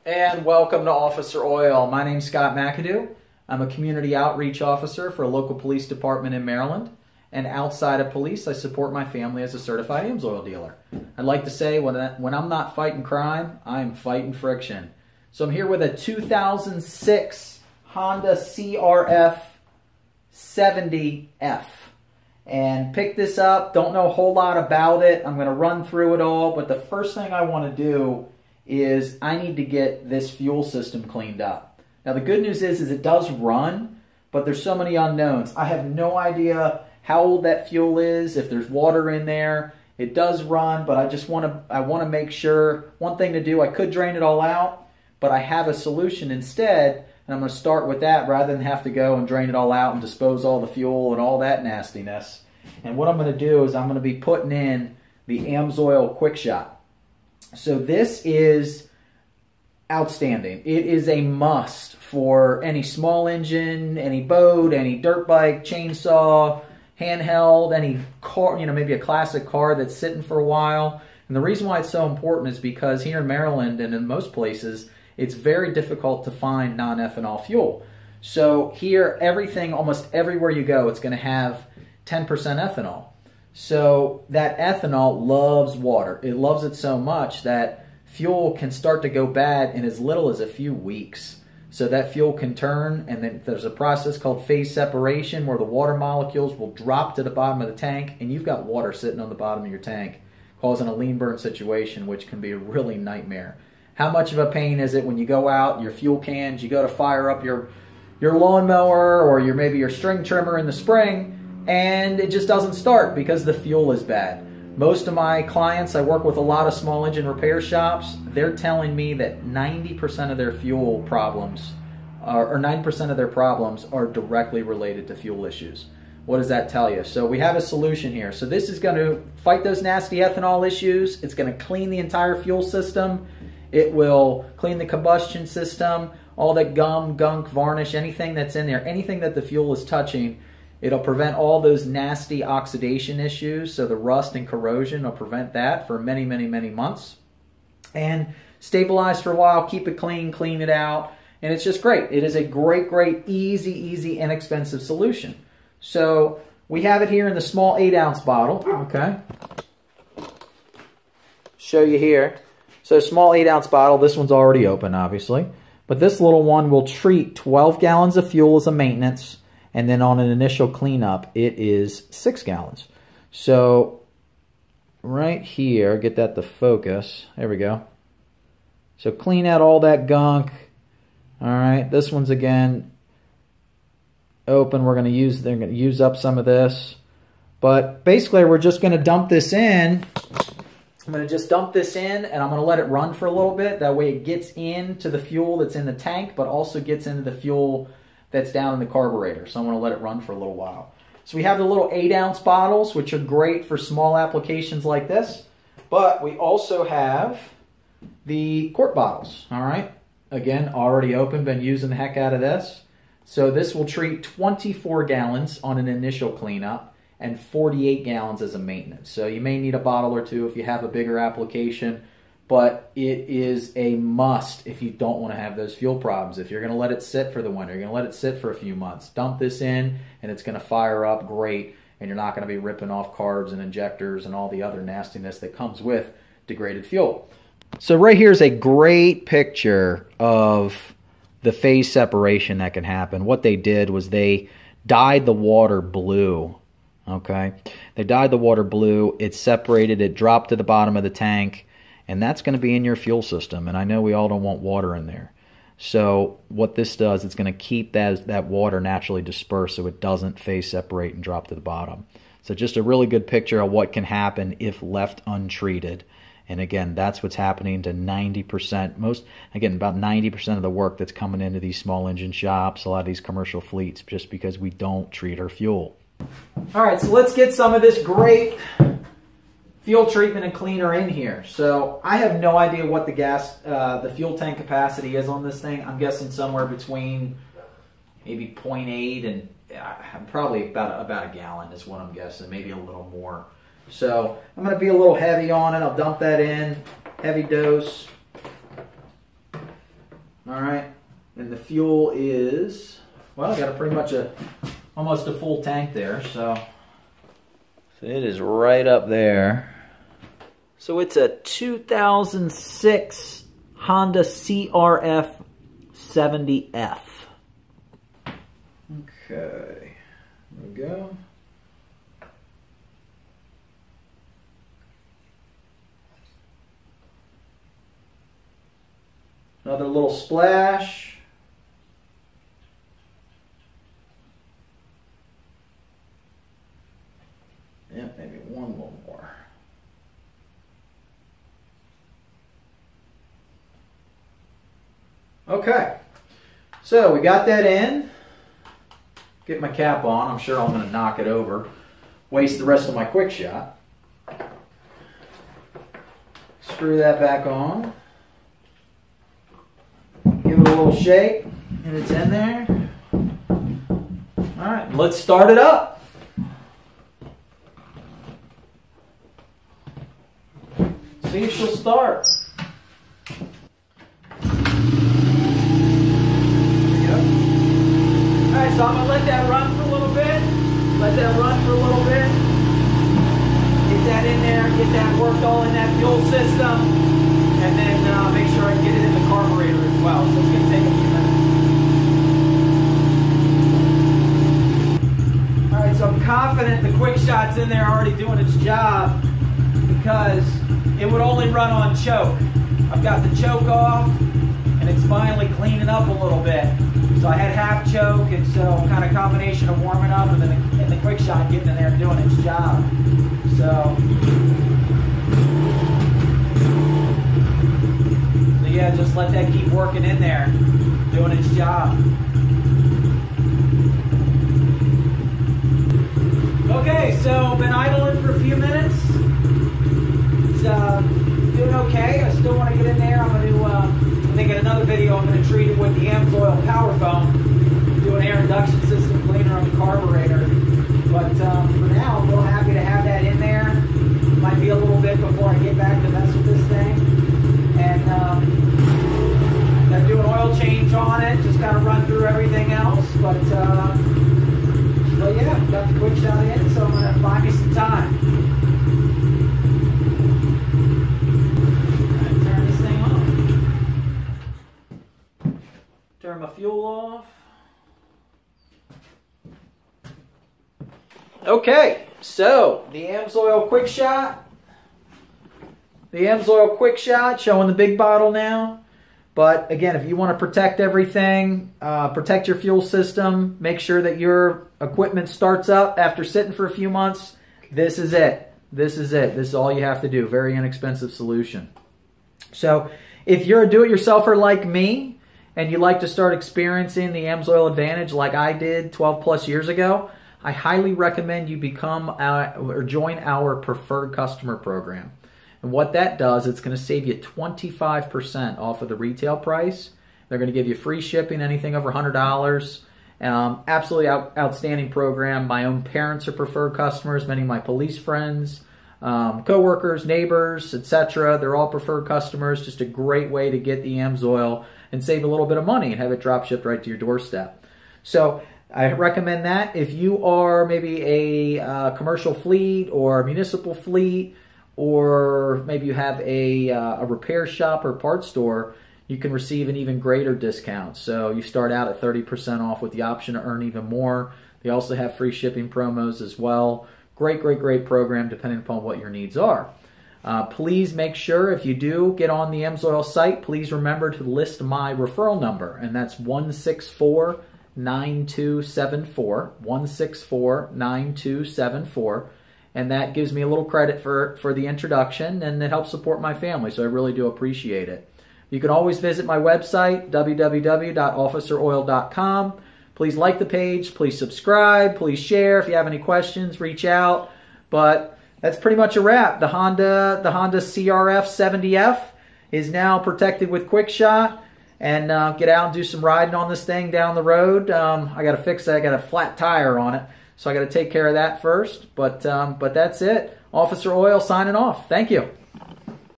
And welcome to Officer Oil. My name's Scott McAdoo. I'm a community outreach officer for a local police department in Maryland. And outside of police, I support my family as a certified AMSOIL dealer. I'd like to say when I'm not fighting crime, I'm fighting friction. So I'm here with a 2006 Honda CRF70F. And picked this up, don't know a whole lot about it. I'm going to run through it all, but the first thing I want to do is I need to get this fuel system cleaned up. Now the good news is it does run, but there's so many unknowns. I have no idea how old that fuel is, if there's water in there. It does run, but I want to make sure. One thing to do, I could drain it all out, but I have a solution instead, and I'm going to start with that rather than have to go and drain it all out and dispose all the fuel and all that nastiness. And what I'm going to do is I'm going to be putting in the AMSOIL Quickshot. So this is outstanding. It is a must for any small engine, any boat, any dirt bike, chainsaw, handheld, any car, maybe a classic car that's sitting for a while. And the reason why it's so important is because here in Maryland and in most places, it's very difficult to find non-ethanol fuel. So here, almost everywhere you go, it's going to have 10% ethanol. So that ethanol loves water. It loves it so much that fuel can start to go bad in as little as a few weeks. So that fuel can turn, and then there's a process called phase separation where the water molecules will drop to the bottom of the tank, and you've got water sitting on the bottom of your tank, causing a lean burn situation, which can be a really nightmare. How much of a pain is it when you go out, your fuel cans, you go to fire up your lawnmower or maybe your string trimmer in the spring, and it just doesn't start because the fuel is bad. Most of my clients, I work with a lot of small engine repair shops, they're telling me that 90% of their fuel problems, or 9% of their problems are directly related to fuel issues. What does that tell you? So we have a solution here. So this is going to fight those nasty ethanol issues. It's going to clean the entire fuel system. It will clean the combustion system, all that gum, gunk, varnish, anything that's in there, anything that the fuel is touching. It'll prevent all those nasty oxidation issues, so the rust and corrosion will prevent that for many, many, many months. And stabilize for a while, keep it clean, clean it out, and it's just great. It is a great, great, easy, inexpensive solution. So we have it here in the small 8-ounce bottle, okay? Show you here. So small 8-ounce bottle, this one's already open, obviously. But this little one will treat 12 gallons of fuel as a maintenance, and then on an initial cleanup, it is 6 gallons. So right here, get that to focus. There we go. So clean out all that gunk. All right, this one's again open. They're going to use up some of this. But basically, we're just going to dump this in. I'm going to just dump this in, and I'm going to let it run for a little bit. That way it gets into the fuel that's in the tank, but also gets into the fuel that's down in the carburetor. So I'm going to let it run for a little while. So we have the little 8-ounce bottles, which are great for small applications like this. But we also have the quart bottles, all right? Again, already open, been using the heck out of this. So this will treat 24 gallons on an initial cleanup and 48 gallons as a maintenance. So you may need a bottle or two if you have a bigger application, but it is a must if you don't want to have those fuel problems. If you're going to let it sit for the winter, you're going to let it sit for a few months, dump this in and it's going to fire up great, and you're not going to be ripping off carbs and injectors and all the other nastiness that comes with degraded fuel. So right here is a great picture of the phase separation that can happen. What they did was they dyed the water blue. Okay, they dyed the water blue, it separated, it dropped to the bottom of the tank, and that's going to be in your fuel system. And I know we all don't want water in there. So what this does, it's going to keep that water naturally dispersed so it doesn't phase separate and drop to the bottom. So just a really good picture of what can happen if left untreated. And again, that's what's happening to 90%, about 90% of the work that's coming into these small engine shops, a lot of these commercial fleets, just because we don't treat our fuel. All right, so let's get some of this great fuel treatment and cleaner in here. So I have no idea what the fuel tank capacity is on this thing. I'm guessing somewhere between maybe 0.8 and probably about a gallon is what I'm guessing, maybe a little more. So I'm going to be a little heavy on it. I'll dump that in, heavy dose. All right, and the fuel is, well, I got pretty much almost a full tank there, so it is right up there. So it's a 2006 Honda CRF70F. Okay, there we go. Another little splash. Yeah, maybe one little more. Okay, so we got that in. Get my cap on. I'm sure I'm going to knock it over. Waste the rest of my Quickshot. Screw that back on. Give it a little shake, and it's in there. All right, let's start it up. See if she'll start. Alright, so I'm going to let that run for a little bit. Let that run for a little bit. Get that in there, get that worked all in that fuel system, and then make sure I get it in the carburetor as well. So it's going to take a few minutes. Alright, so I'm confident the Quickshot's in there already doing its job because it would only run on choke. I've got the choke off, and it's finally cleaning up a little bit. So I had half choke, and so kind of combination of warming up and then the Quickshot getting in there and doing its job. So yeah, just let that keep working in there, doing its job. Okay, so been idling for a few minutes. It's doing okay. I still want to get in there. I'm going to I think in another video I'm going to treat it with the AMSOIL Power Foam, do an air induction system cleaner on the carburetor. But for now, I'm real happy to have that in there. Might be a little bit before I get back to mess with this thing. And do an oil change on it, just kind of run through everything else. But yeah, got the Quickshot in, so I'm going to buy me some time. Turn my fuel off. Okay, so the AMSOIL Quickshot. The AMSOIL Quickshot showing the big bottle now. But again, if you want to protect everything, protect your fuel system, make sure that your equipment starts up after sitting for a few months, this is it. This is it. This is all you have to do. Very inexpensive solution. So if you're a do-it-yourselfer like me, and you like to start experiencing the AMSOIL advantage like I did 12 plus years ago, I highly recommend you become or join our preferred customer program. And what that does, it's going to save you 25% off of the retail price. They're going to give you free shipping, anything over $100. Absolutely outstanding program. My own parents are preferred customers, many of my police friends, co-workers, neighbors, etc. They're all preferred customers. Just a great way to get the AMSOIL and save a little bit of money and have it drop shipped right to your doorstep. So I recommend that. If you are maybe a commercial fleet or a municipal fleet, or maybe you have a repair shop or parts store, you can receive an even greater discount. So you start out at 30% off with the option to earn even more. They also have free shipping promos as well. Great, great, great program depending upon what your needs are. Please make sure if you do get on the AMSOIL site, please remember to list my referral number, and that's 164-9274, 164-9274, and that gives me a little credit for the introduction, and it helps support my family, so I really do appreciate it. You can always visit my website, www.officeroil.com. Please like the page, please subscribe, please share. If you have any questions, reach out. But that's pretty much a wrap. The Honda CRF70F is now protected with Quickshot, and get out and do some riding on this thing down the road. I got to fix that. I got a flat tire on it, so I got to take care of that first. But that's it. Officer Oil signing off. Thank you.